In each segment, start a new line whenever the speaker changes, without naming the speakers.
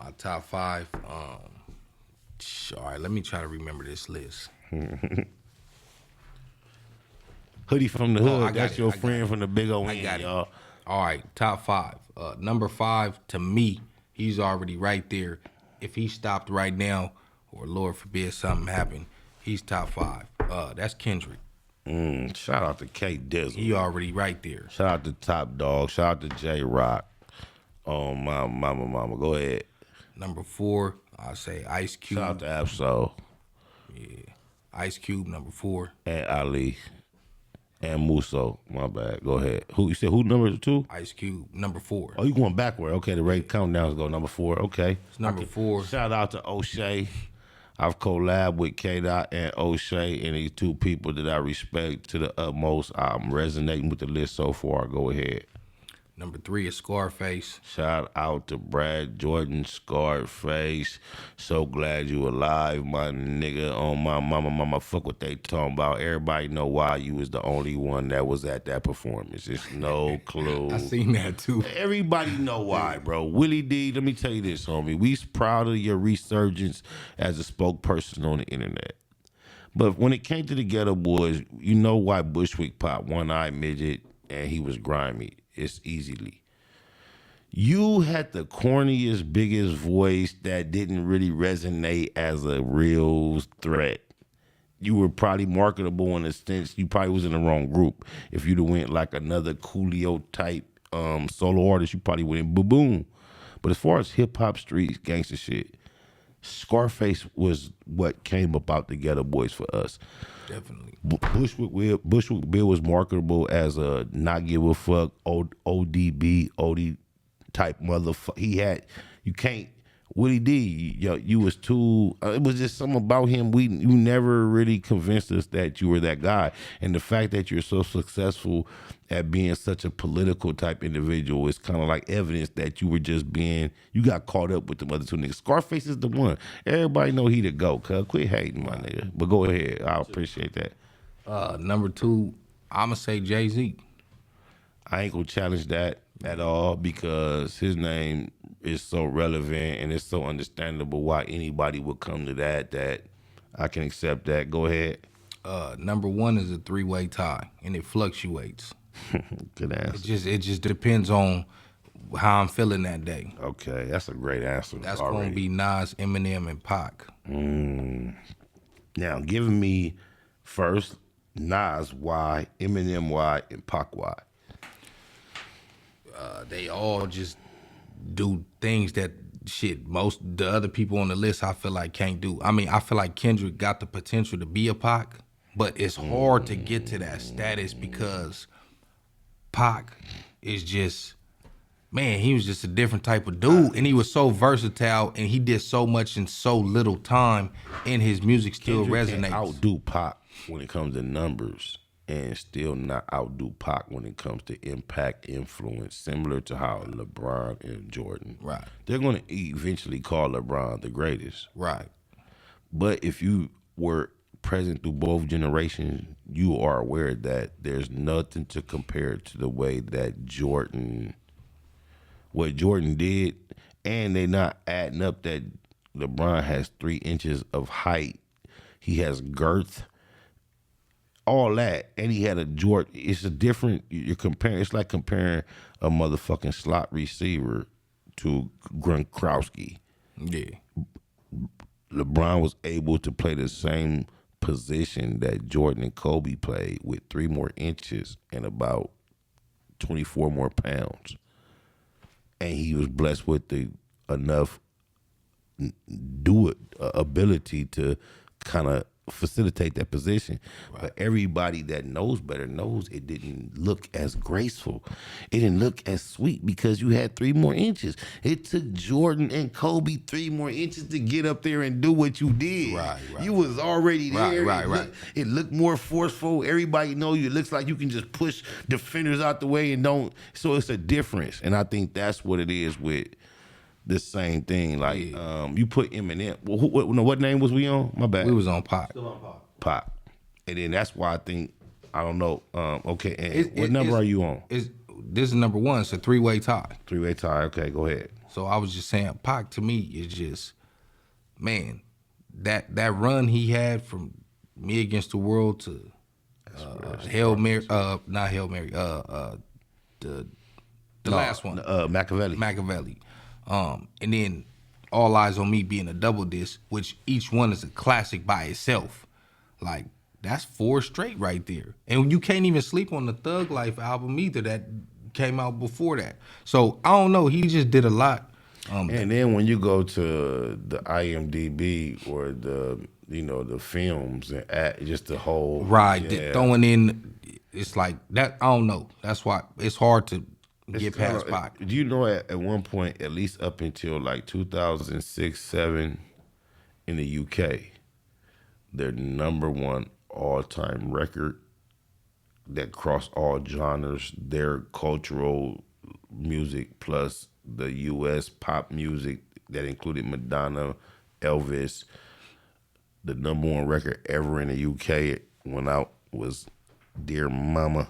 My top five. All right, let me try to remember this list.
Hoodie from the
I
hood.
got
That's
it,
your
I got
friend
it.
from the big O
I
N,
got it.
y'all.
All right, top five. Number five, to me, he's already right there. If he stopped right now, or Lord forbid something happened, he's top five. That's Kendrick.
Shout out to K Dizzle.
He already right there.
Shout out to Top Dog. Shout out to J Rock. Oh, mama. Go ahead.
Number four, I say Ice Cube.
Shout out to Absol
Ice Cube, number four.
and Ali and Musso. My bad. Go ahead. Who you said? Who number two?
Ice Cube, number four.
Oh, you going backward? Okay, the rate countdowns go number four. Okay,
It's number four.
Shout out to O'Shea. I've collabed with K Dot and O'Shea, and these two people that I respect to the utmost. I'm resonating with the list so far. Go ahead.
Number three is Scarface.
Shout out to Brad Jordan, Scarface. So glad you alive, my nigga. On my mama, fuck what they talking about. Everybody know why you was the only one that was at that performance. It's no clue.
I seen that too.
Everybody know why, bro. Willie D, let me tell you this, homie. We's proud of your resurgence as a spokesperson on the internet. But when it came to the Ghetto Boys, you know why Bushwick popped One-Eyed Midget and he was grimy. It's easily. You had the corniest, biggest voice that didn't really resonate as a real threat. You were probably marketable in a sense. You probably was in the wrong group. If you'd have went like another Coolio type solo artist, you probably went in boom. But as far as hip hop, streets, gangster shit, Scarface was what came about the Ghetto Boys for us.
Definitely.
Bushwick Bill was marketable as a not give a fuck ODB type motherfucker. You can't Willie D. You was too. It was just something about him. You never really convinced us that you were that guy, and the fact that you're so successful at being such a political type individual is kind of like evidence that you were just being. You got caught up with the other two niggas. Scarface is the one. Everybody know he the GOAT. Cuz quit hating, my nigga. But go ahead. I appreciate that.
Number two, I'ma say Jay-Z.
I ain't gonna challenge that at all because his name is so relevant and it's so understandable why anybody would come to that I can accept that. Go ahead.
Number one is a three-way tie, and it fluctuates.
Good answer.
It just depends on how I'm feeling that day.
Okay, that's a great answer.
That's
already.
gonna be Nas, Eminem, and Pac.
Now, giving me first Nas why, Eminem why, and Pac why.
They all just do things that most the other people on the list I feel like can't do. I mean, I feel like Kendrick got the potential to be a Pac, but it's hard to get to that status because Pac is just, man, he was just a different type of dude, and he was so versatile, and he did so much in so little time, and his music still
Kendrick
resonates.
can outdo Pac when it comes to numbers and still not outdo Pac when it comes to impact, influence, similar to how LeBron and Jordan.
Right.
They're going to eventually call LeBron the greatest.
Right.
But if you were present through both generations, you are aware that there's nothing to compare to the way that what Jordan did, and they're not adding up that LeBron has 3 inches of height. He has girth, all that, and he had a Jordan. It's a different. You're comparing. It's like comparing a motherfucking slot receiver to Gronkowski.
Yeah.
LeBron was able to play the same position that Jordan and Kobe played with 3 more inches and about 24 more pounds, and he was blessed with the enough ability to kind of facilitate that position. Right. But everybody that knows better knows it didn't look as graceful. It didn't look as sweet because you had 3 more inches. It took Jordan and Kobe 3 more inches to get up there and do what you did.
Right.
You was already there.
Right.
It looked more forceful. Everybody know you. It looks like you can just push defenders out the way and don't. So it's a difference. And I think that's what it is with the same thing. Like, you put Eminem. What name was we on? My bad.
We was on Pac.
Still on Pac.
Pac. And then that's why I think, I don't know. Okay, and what number are you on?
this is number one. It's a 3-way tie.
Three-way tie. Okay, go ahead.
So I was just saying, Pac to me is just, man, that run he had from Me Against the World to Hail Mary, not Hail Mary, the last one,
Machiavelli.
and then All Eyes on Me being a double disc, which each one is a classic by itself. Like, that's 4 straight right there. And you can't even sleep on the Thug Life album either that came out before that. So, I don't know. He just did a lot.
And then when you go to the IMDb or the films and just the whole
throwing in, it's like that. I don't know. That's why it's hard to get past Pac.
Do you know at one point, at least up until like 2006-07 in the UK, their number one all-time record that crossed all genres, their cultural music plus the U.S. pop music that included Madonna, Elvis, the number one record ever in the UK went out was Dear Mama.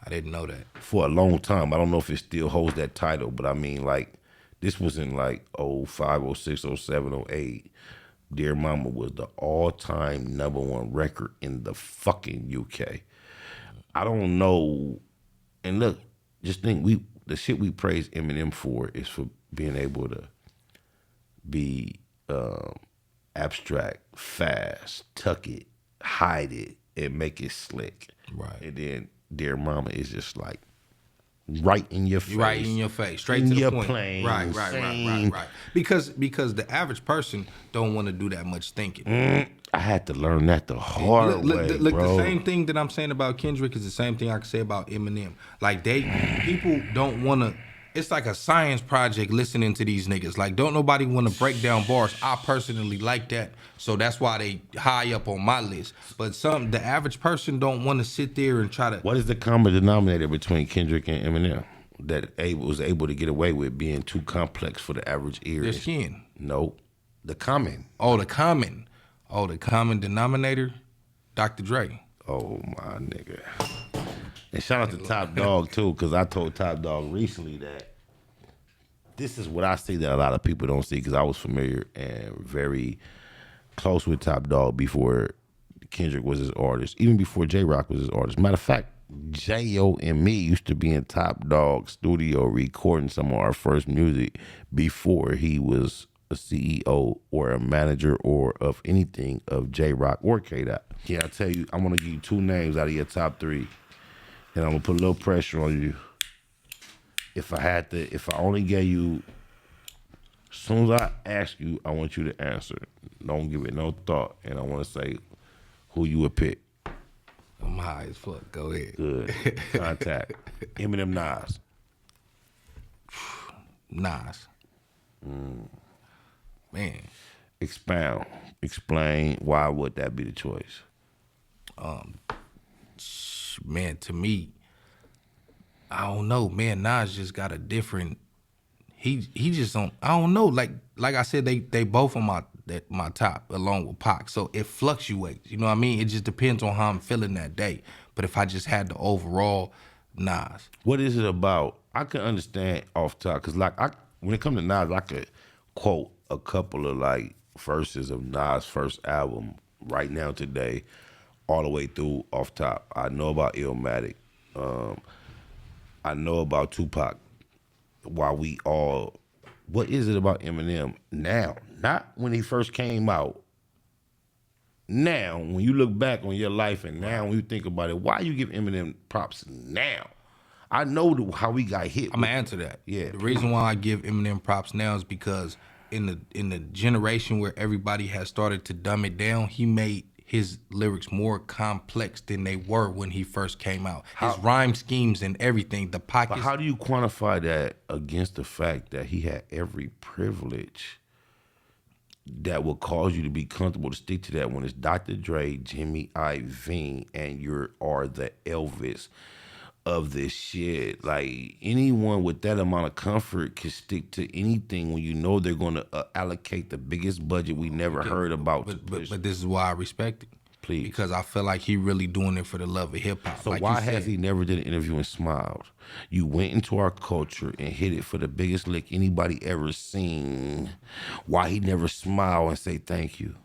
I didn't know that.
For a long time. I don't know if it still holds that title, but I mean, like, this was in like 05, 06, 07, 08. Dear Mama was the all-time number one record in the fucking UK. I don't know. And look, just think, the shit we praise Eminem for is for being able to be abstract, fast, tuck it, hide it, and make it slick.
Right.
And then Dear Mama is just like right in your face.
Right in your face. Straight
in
to the
your
point.
plane,
Right. Because the average person don't want to do that much thinking.
I had to learn that the hard way, bro.
The same thing that I'm saying about Kendrick is the same thing I can say about Eminem. Like, people don't want to. It's like a science project listening to these niggas. Like, don't nobody want to break down bars. I personally like that, so that's why they high up on my list. But the average person don't want to sit there and try to.
What is the common denominator between Kendrick and Eminem that was able to get away with being too complex for the average ear?
Their skin.
No, the common.
The common denominator, Dr. Dre.
Oh my nigga. And shout out to Top Dog too, because I told Top Dog recently that this is what I see that a lot of people don't see, because I was familiar and very close with Top Dog before Kendrick was his artist, even before J-Rock was his artist. Matter of fact, J.O. and me used to be in Top Dog studio recording some of our first music before he was a CEO or a manager or of anything of J-Rock or K-Dot. Yeah, I tell you, I'm going to give you 2 names out of your top 3. And I'm gonna put a little pressure on you. If I only gave you, as soon as I ask you, I want you to answer. Don't give it no thought. And I want to say who you would pick.
I'm high as fuck. Go ahead.
Good. Contact. Eminem, Nas.
Nas. Man.
Expound. Explain why would that be the choice?
Man, to me, I don't know. Man, Nas just got a different. He just don't. I don't know. Like I said, they both on my top along with Pac. So it fluctuates. You know what I mean? It just depends on how I'm feeling that day. But if I just had the overall, Nas.
What is it about? I can understand off top, because when it comes to Nas, I could quote a couple of like verses of Nas' first album right now today, all the way through off top. I know about Illmatic. I know about Tupac. What is it about Eminem now? Not when he first came out. Now, when you look back on your life and now when you think about it, why you give Eminem props now? I know how we got hit.
I'm gonna answer that.
Yeah.
The reason why I give Eminem props now is because in the generation where everybody has started to dumb it down, he made his lyrics more complex than they were when he first came out. His rhyme schemes and everything, the pockets.
But how do you quantify that against the fact that he had every privilege that will cause you to be comfortable to stick to that when it's Dr. Dre, Jimmy Iovine, and you are the Elvis of this shit? Like, anyone with that amount of comfort can stick to anything when you know they're going to allocate the biggest budget we never heard about.
But this is why I respect it.
Please.
because I feel like he really doing it for the love of hip hop.
So
like
why
you said.
has he never did an interview and smiled? You went into our culture and hit it for the biggest lick anybody ever seen. Why he never smile and say thank you?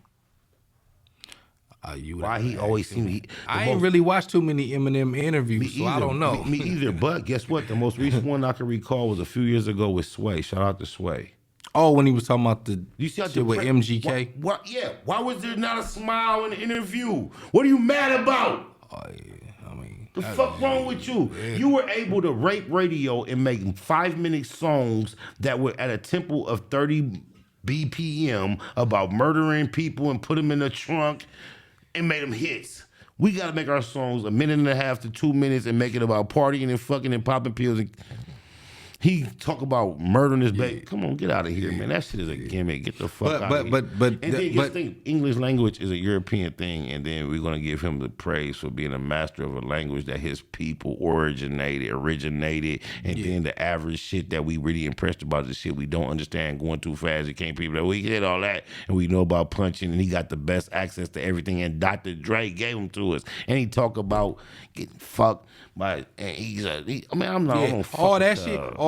Why he always seemed...
I ain't really watched too many Eminem interviews, so I don't know.
Me either. But guess what? The most recent one I can recall was a few years ago with Sway. Shout out to Sway.
Oh, when he was talking about the
You see how
shit with MGK.
What? Yeah. Why was there not a smile in the interview? What are you mad about?
Oh yeah, I mean,
The fuck wrong with you? You were able to rape radio and make 5-minute songs that were at a tempo of 30 BPM about murdering people and put them in the trunk and made them hits. We got to make our songs 1.5 to 2 minutes and make it about partying and fucking and popping pills. And he talk about murdering his baby. Come on, get out of here, man. That shit is a gimmick. Get the fuck out of here. And then just think, English language is a European thing, and then we're gonna give him the praise for being a master of a language that his people originated, and then the average shit that we really impressed about the shit we don't understand, going too fast. It can't people that we get all that, and we know about punching, and he got the best access to everything, and Dr. Dre gave them to us, and he talk about getting fucked by, and I'm not on
all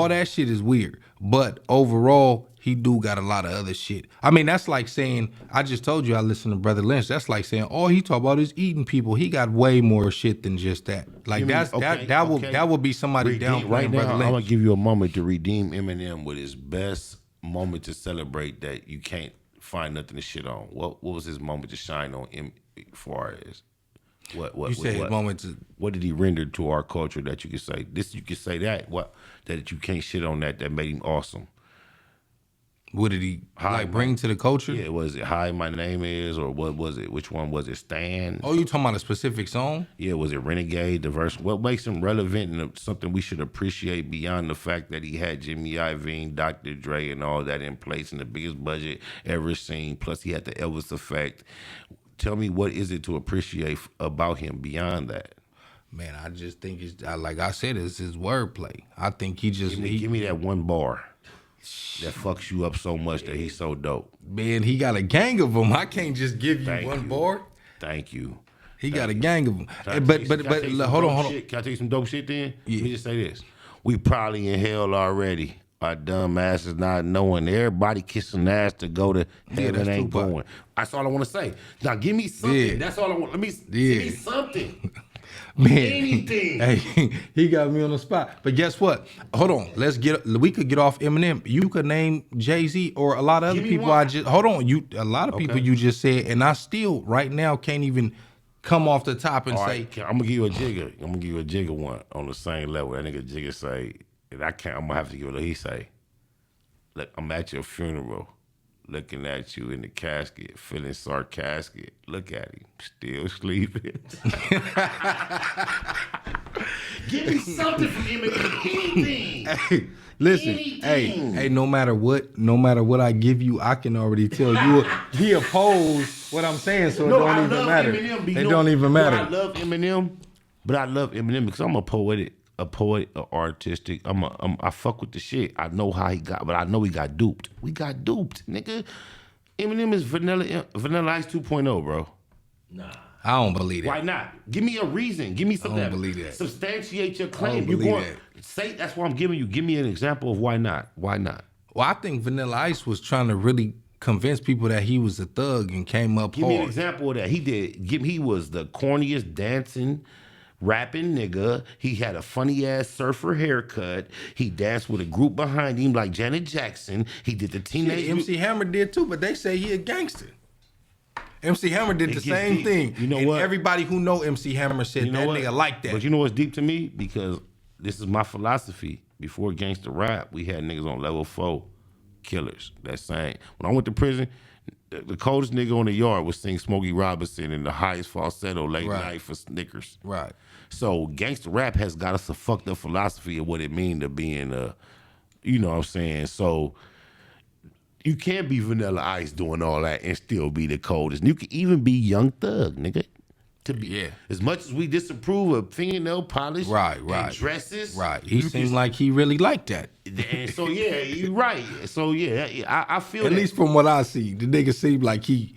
that shit is weird. But overall, he do got a lot of other shit. I mean, that's like saying, I just told you I listen to Brother Lynch. That's like saying all he talk about is eating people. He got way more shit than just that. Like that would be somebody down
right now.
Brother Lynch.
I'm gonna give you a moment to redeem Eminem with his best moment to celebrate that you can't find nothing to shit on. What was his moment to shine on him far as? What did he render to our culture that you could say this? You could say that that you can't shit on that made him awesome.
What did he bring to the culture?
Yeah, was it "Hi, My Name Is" or what was it? Which one was it? "Stand"?
Oh, you talking about a specific song?
Yeah, was it "Renegade"? The verse. What makes him relevant and something we should appreciate beyond the fact that he had Jimmy Iovine, Dr. Dre, and all that in place and the biggest budget ever seen. Plus, he had the Elvis effect. Tell me, what is it to appreciate about him beyond that?
Man, I just think it's like I said, it's his wordplay. I think he just
give me that one bar that fucks you up so much that he's so dope.
Man, he got a gang of them. I can't just give you one bar.
Thank you.
He got a gang of them. But hold on.
Can I tell you some dope shit then?
Yeah.
Let me just say this: we probably in hell already. Our dumb asses not knowing. Everybody kissing ass to go to heaven ain't going. That's all I want to say. Now give me something. Yeah. That's all I want. Give me something.
Man,
anything.
Hey, he got me on the spot. But guess what? Hold on. We could get off Eminem. You could name Jay-Z or a lot of other people. Hold on. A lot of people you just said, and I still right now can't even come off the top and say.
I'm gonna give you a Jigga. I'm gonna give you a Jigga one on the same level. That nigga Jigga say. I can't. I'm gonna have to give it. He say, "Look, I'm at your funeral, looking at you in the casket, feeling sarcastic. Look at him, still sleeping." Give me something from Eminem. Anything.
Hey, listen.
Anything.
Hey. No matter what I give you, I can already tell you he opposed what I'm saying, so it don't even matter. It don't even matter.
I love Eminem, but I love Eminem because I'm a poet, artistic. I fuck with the shit. I know how he got, but I know he got duped. We got duped, nigga. Eminem is Vanilla Ice 2.0, bro.
Nah, I don't believe it.
Why not? Give me a reason. Give me something
I don't believe that.
Substantiate your claim.
You going
say that's what I'm giving you. Give me an example of why not. Why not?
Well, I think Vanilla Ice was trying to really convince people that he was a thug and came up
Give
hard.
me an example of that. He was the corniest dancing, rapping nigga. He had a funny ass surfer haircut. He danced with a group behind him like Janet Jackson. He did the teenage.
MC Hammer did too, but they say he a gangster. MC Hammer did the same thing.
You know
and
what?
Everybody who know MC Hammer said that nigga like that.
But you know what's deep to me? Because this is my philosophy. Before gangster rap, we had niggas on level 4 killers that sang. When I went to prison, the coldest nigga on the yard was sing Smokey Robinson in the highest falsetto late night for Snickers.
Right.
So gangster rap has got us a fucked up philosophy of what it means to being a, you know what I'm saying? So you can't be Vanilla Ice doing all that and still be the coldest. You can even be Young Thug, nigga. To be, as much as we disapprove of fingernail polish and dresses.
Right. He seemed like he really liked that.
And so, yeah, you're right. So, yeah, I feel
At least from what I see, the nigga seemed like he